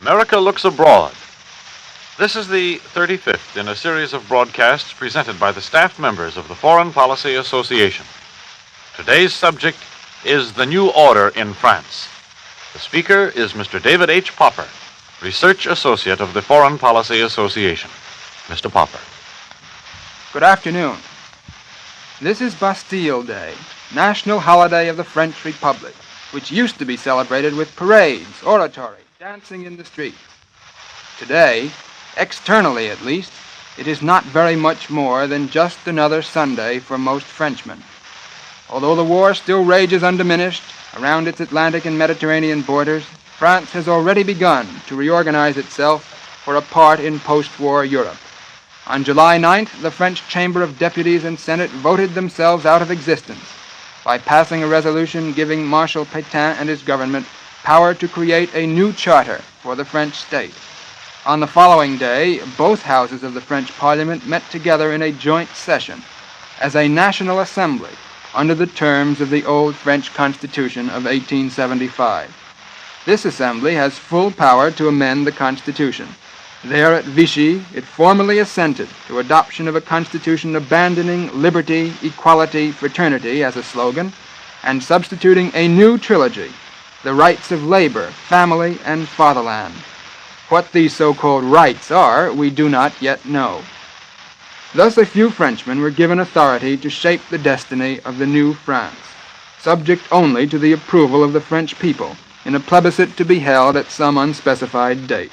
America Looks Abroad. This is the 35th in a series of broadcasts presented by the staff members of the Foreign Policy Association. Today's subject is the new order in France. The speaker is Mr. David H. Popper, Research Associate of the Foreign Policy Association. Mr. Popper. Good afternoon. This is Bastille Day, national holiday of the French Republic, which used to be celebrated with parades, oratory, dancing in the streets. Today, externally at least, it is not very much more than just another Sunday for most Frenchmen. Although the war still rages undiminished around its Atlantic and Mediterranean borders, France has already begun to reorganize itself for a part in post-war Europe. On July 9th, the French Chamber of Deputies and Senate voted themselves out of existence by passing a resolution giving Marshal Pétain and his government power to create a new charter for the French state. On the following day, both houses of the French Parliament met together in a joint session as a National Assembly under the terms of the old French Constitution of 1875. This assembly has full power to amend the Constitution. There at Vichy, it formally assented to adoption of a constitution abandoning liberty, equality, fraternity as a slogan, and substituting a new trilogy, the rights of labor, family, and fatherland. What these so-called rights are, we do not yet know. Thus a few Frenchmen were given authority to shape the destiny of the new France, subject only to the approval of the French people, in a plebiscite to be held at some unspecified date.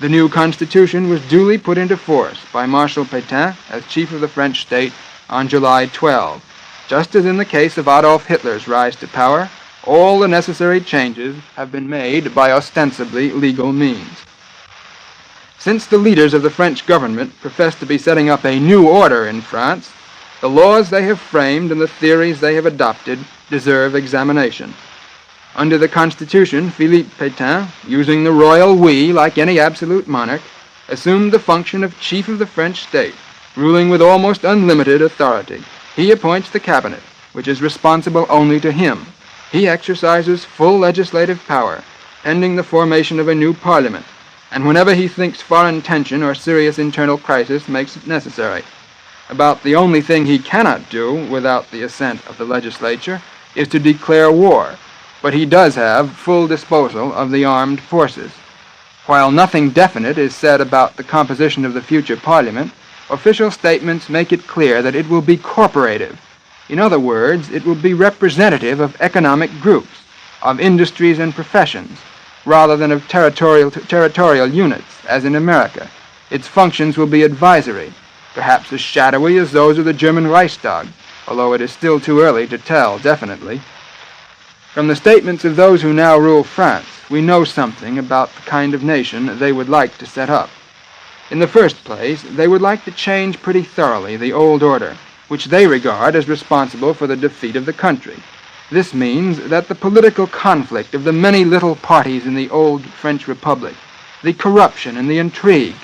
The new constitution was duly put into force by Marshal Pétain as chief of the French state on July 12. Just as in the case of Adolf Hitler's rise to power, all the necessary changes have been made by ostensibly legal means. Since the leaders of the French government profess to be setting up a new order in France, the laws they have framed and the theories they have adopted deserve examination. Under the Constitution, Philippe Pétain, using the royal we like any absolute monarch, assumed the function of chief of the French state, ruling with almost unlimited authority. He appoints the cabinet, which is responsible only to him. He exercises full legislative power, pending the formation of a new parliament, and whenever he thinks foreign tension or serious internal crisis makes it necessary. About the only thing he cannot do without the assent of the legislature is to declare war, but he does have full disposal of the armed forces. While nothing definite is said about the composition of the future parliament, official statements make it clear that it will be corporative. In other words, it will be representative of economic groups, of industries and professions, rather than of territorial units, as in America. Its functions will be advisory, perhaps as shadowy as those of the German Reichstag, although it is still too early to tell definitely. From the statements of those who now rule France, we know something about the kind of nation they would like to set up. In the first place, they would like to change pretty thoroughly the old order, which they regard as responsible for the defeat of the country. This means that the political conflict of the many little parties in the old French Republic, the corruption and the intrigue,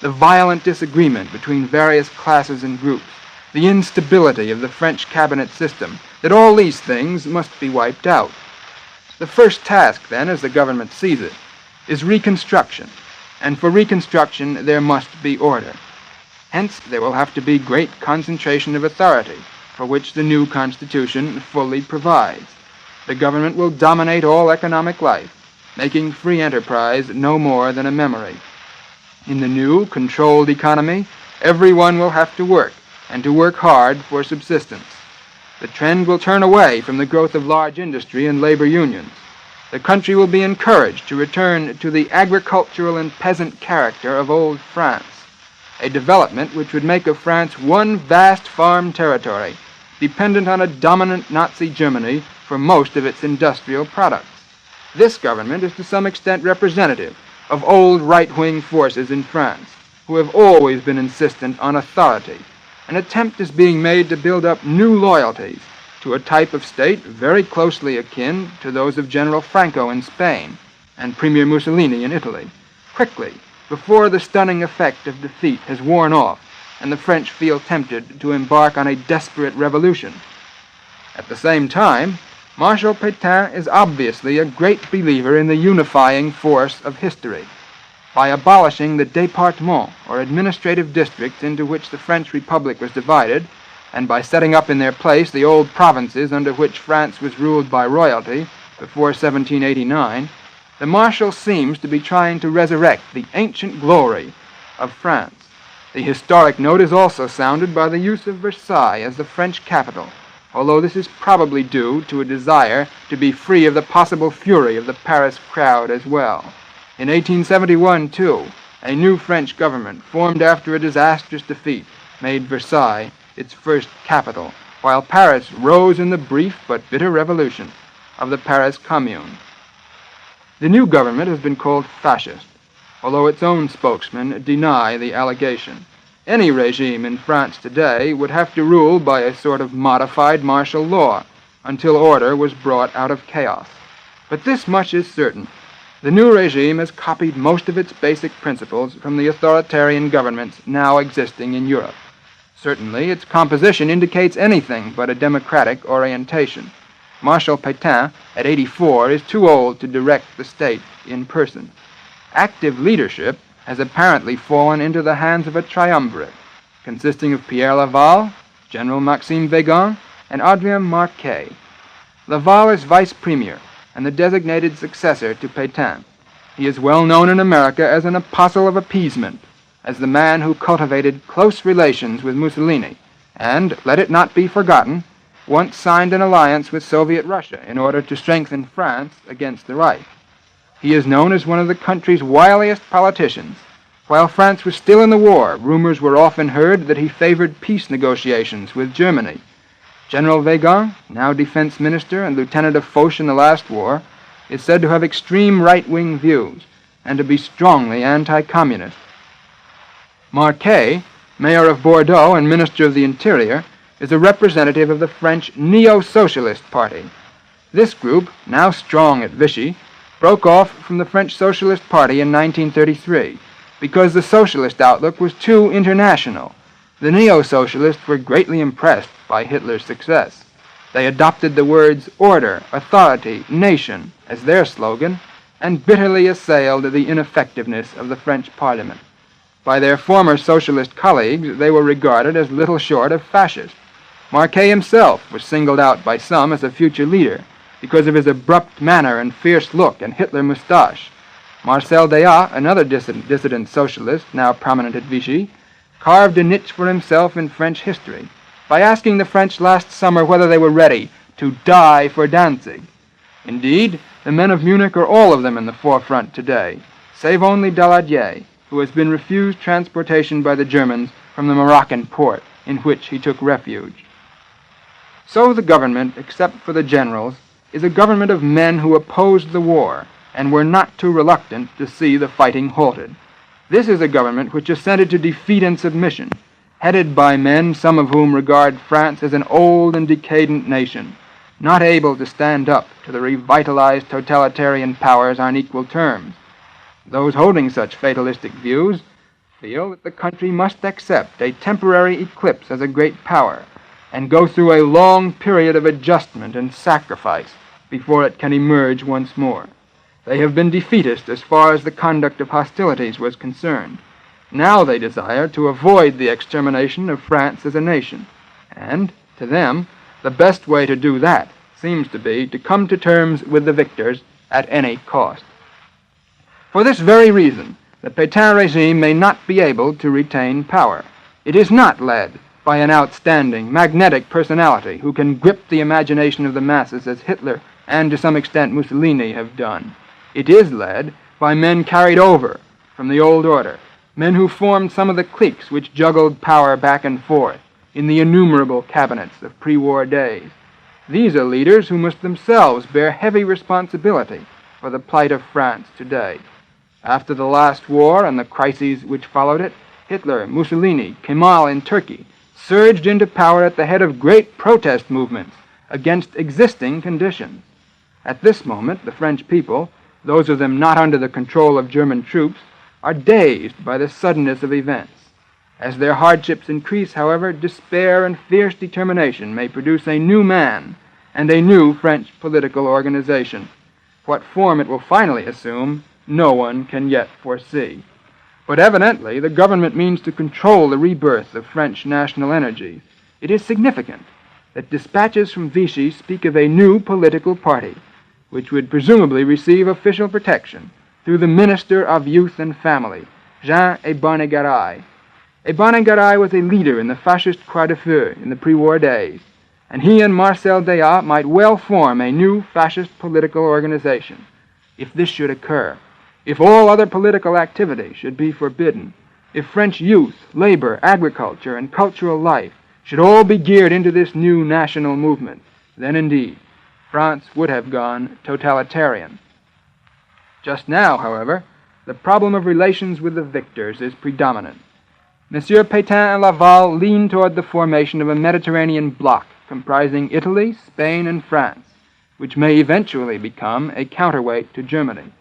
the violent disagreement between various classes and groups, the instability of the French cabinet system, that all these things must be wiped out. The first task, then, as the government sees it, is reconstruction, and for reconstruction there must be order. Hence, there will have to be great concentration of authority, for which the new constitution fully provides. The government will dominate all economic life, making free enterprise no more than a memory. In the new, controlled economy, everyone will have to work, and to work hard for subsistence. The trend will turn away from the growth of large industry and labor unions. The country will be encouraged to return to the agricultural and peasant character of old France, a development which would make of France one vast farm territory, dependent on a dominant Nazi Germany for most of its industrial products. This government is to some extent representative of old right-wing forces in France, who have always been insistent on authority. An attempt is being made to build up new loyalties to a type of state very closely akin to those of General Franco in Spain and Premier Mussolini in Italy, quickly, before the stunning effect of defeat has worn off and the French feel tempted to embark on a desperate revolution. At the same time, Marshal Pétain is obviously a great believer in the unifying force of history. by abolishing the départements, or administrative districts into which the French Republic was divided, and by setting up in their place the old provinces under which France was ruled by royalty before 1789, the Marshal seems to be trying to resurrect the ancient glory of France. The historic note is also sounded by the use of Versailles as the French capital, although this is probably due to a desire to be free of the possible fury of the Paris crowd as well. In 1871, too, a new French government, formed after a disastrous defeat, made Versailles its first capital, while Paris rose in the brief but bitter revolution of the Paris Commune. The new government has been called fascist, although its own spokesmen deny the allegation. Any regime in France today would have to rule by a sort of modified martial law until order was brought out of chaos. But this much is certain. The new regime has copied most of its basic principles from the authoritarian governments now existing in Europe. Certainly, its composition indicates anything but a democratic orientation. Marshal Pétain, at 84, is too old to direct the state in person. Active leadership has apparently fallen into the hands of a triumvirate, consisting of Pierre Laval, General Maxime Weygand, and Adrien Marquet. Laval is vice premier and the designated successor to Pétain. He is well known in America as an apostle of appeasement, as the man who cultivated close relations with Mussolini, and, let it not be forgotten, once signed an alliance with Soviet Russia in order to strengthen France against the Reich. He is known as one of the country's wiliest politicians. While France was still in the war, rumors were often heard that he favored peace negotiations with Germany. General Weygand, now defense minister and lieutenant of Foch in the last war, is said to have extreme right-wing views and to be strongly anti-communist. Marquet, mayor of Bordeaux and minister of the Interior, is a representative of the French Neo-Socialist Party. This group, now strong at Vichy, broke off from the French Socialist Party in 1933 because the socialist outlook was too international. The neo-socialists were greatly impressed by Hitler's success. They adopted the words order, authority, nation as their slogan, and bitterly assailed the ineffectiveness of the French Parliament. By their former socialist colleagues, they were regarded as little short of fascist. Marquet himself was singled out by some as a future leader because of his abrupt manner and fierce look and Hitler moustache. Marcel Déat, another dissident socialist, now prominent at Vichy, carved a niche for himself in French history by asking the French last summer whether they were ready to die for Danzig. Indeed, the men of Munich are all of them in the forefront today, save only Daladier, who has been refused transportation by the Germans from the Moroccan port in which he took refuge. So the government, except for the generals, is a government of men who opposed the war and were not too reluctant to see the fighting halted. This is a government which assented to defeat and submission, headed by men, some of whom regard France as an old and decadent nation, not able to stand up to the revitalized totalitarian powers on equal terms. Those holding such fatalistic views feel that the country must accept a temporary eclipse as a great power and go through a long period of adjustment and sacrifice before it can emerge once more. They have been defeatist as far as the conduct of hostilities was concerned. Now they desire to avoid the extermination of France as a nation, and, to them, the best way to do that seems to be to come to terms with the victors at any cost. For this very reason, the Pétain regime may not be able to retain power. It is not led by an outstanding, magnetic personality who can grip the imagination of the masses as Hitler and to some extent Mussolini have done. It is led by men carried over from the old order, men who formed some of the cliques which juggled power back and forth in the innumerable cabinets of pre-war days. These are leaders who must themselves bear heavy responsibility for the plight of France today. After the last war and the crises which followed it, Hitler, Mussolini, Kemal in Turkey surged into power at the head of great protest movements against existing conditions. At this moment, the French people, those of them not under the control of German troops, are dazed by the suddenness of events. As their hardships increase, however, despair and fierce determination may produce a new man and a new French political organization. What form it will finally assume no one can yet foresee. But evidently, the government means to control the rebirth of French national energies. It is significant that dispatches from Vichy speak of a new political party, which would presumably receive official protection through the Minister of Youth and Family, Jean Ebonnagaray. Ebonnagaray was a leader in the fascist Croix de Feu in the pre-war days, and he and Marcel Déat might well form a new fascist political organization. If this should occur, if all other political activity should be forbidden, if French youth, labor, agriculture, and cultural life should all be geared into this new national movement, then indeed, France would have gone totalitarian. Just now, however, the problem of relations with the victors is predominant. Messieurs Pétain and Laval lean toward the formation of a Mediterranean bloc comprising Italy, Spain, and France, which may eventually become a counterweight to Germany.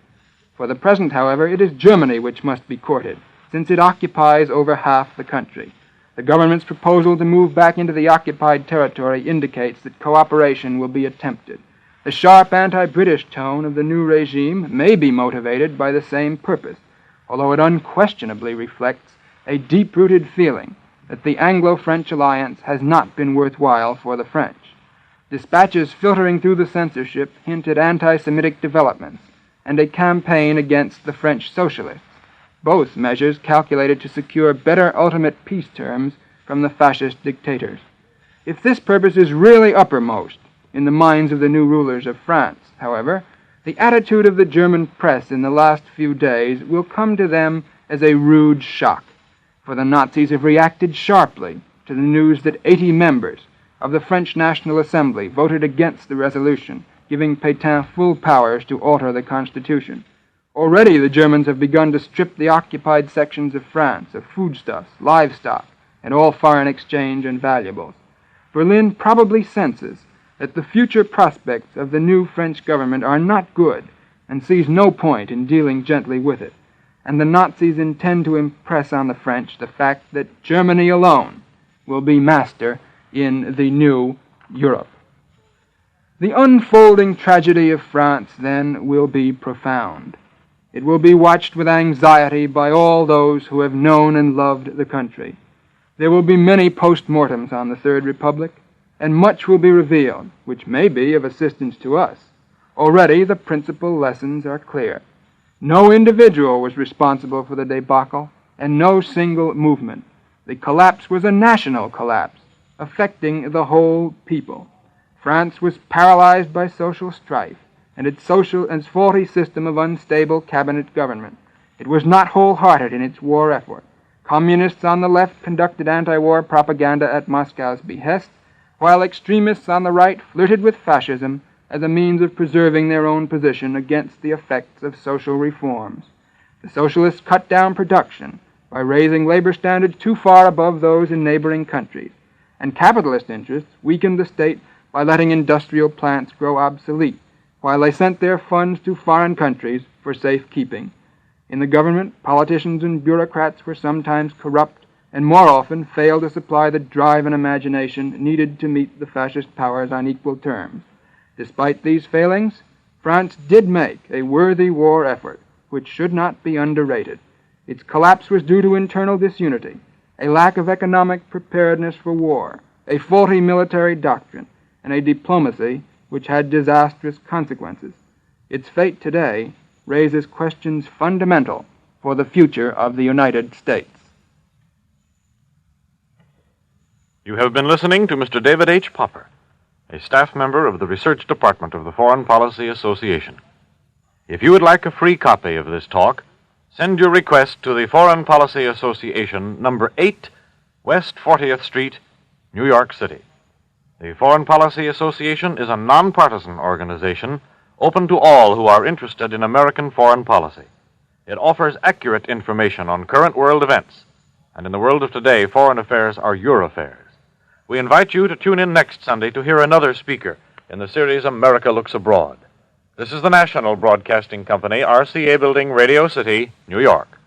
For the present, however, it is Germany which must be courted, since it occupies over half the country. The government's proposal to move back into the occupied territory indicates that cooperation will be attempted. The sharp anti-British tone of the new regime may be motivated by the same purpose, although it unquestionably reflects a deep-rooted feeling that the Anglo-French alliance has not been worthwhile for the French. Dispatches filtering through the censorship hint at anti-Semitic developments and a campaign against the French socialists, both measures calculated to secure better ultimate peace terms from the fascist dictators. If this purpose is really uppermost in the minds of the new rulers of France, however, the attitude of the German press in the last few days will come to them as a rude shock, for the Nazis have reacted sharply to the news that 80 members of the French National Assembly voted against the resolution giving Pétain full powers to alter the Constitution. Already the Germans have begun to strip the occupied sections of France of foodstuffs, livestock, and all foreign exchange and valuables. Berlin probably senses that the future prospects of the new French government are not good and sees no point in dealing gently with it, and the Nazis intend to impress on the French the fact that Germany alone will be master in the new Europe. The unfolding tragedy of France, then, will be profound. It will be watched with anxiety by all those who have known and loved the country. There will be many post-mortems on the Third Republic, and much will be revealed, which may be of assistance to us. Already the principal lessons are clear. No individual was responsible for the debacle, and no single movement. The collapse was a national collapse, affecting the whole people. France was paralyzed by social strife, and its faulty system of unstable cabinet government. It was not wholehearted in its war effort. Communists on the left conducted anti-war propaganda at Moscow's behest, while extremists on the right flirted with fascism as a means of preserving their own position against the effects of social reforms. The socialists cut down production by raising labor standards too far above those in neighboring countries, and capitalist interests weakened the state by letting industrial plants grow obsolete, while they sent their funds to foreign countries for safekeeping. In the government, politicians and bureaucrats were sometimes corrupt and more often failed to supply the drive and imagination needed to meet the fascist powers on equal terms. Despite these failings, France did make a worthy war effort, which should not be underrated. Its collapse was due to internal disunity, a lack of economic preparedness for war, a faulty military doctrine, and a diplomacy which had disastrous consequences. Its fate today raises questions fundamental for the future of the United States. You have been listening to Mr. David H. Popper, a staff member of the Research Department of the Foreign Policy Association. If you would like a free copy of this talk, send your request to the Foreign Policy Association, number 8, West 40th Street, New York City. The Foreign Policy Association is a nonpartisan organization open to all who are interested in American foreign policy. It offers accurate information on current world events, and in the world of today, foreign affairs are your affairs. We invite you to tune in next Sunday to hear another speaker in the series America Looks Abroad. This is the National Broadcasting Company, RCA Building, Radio City, New York.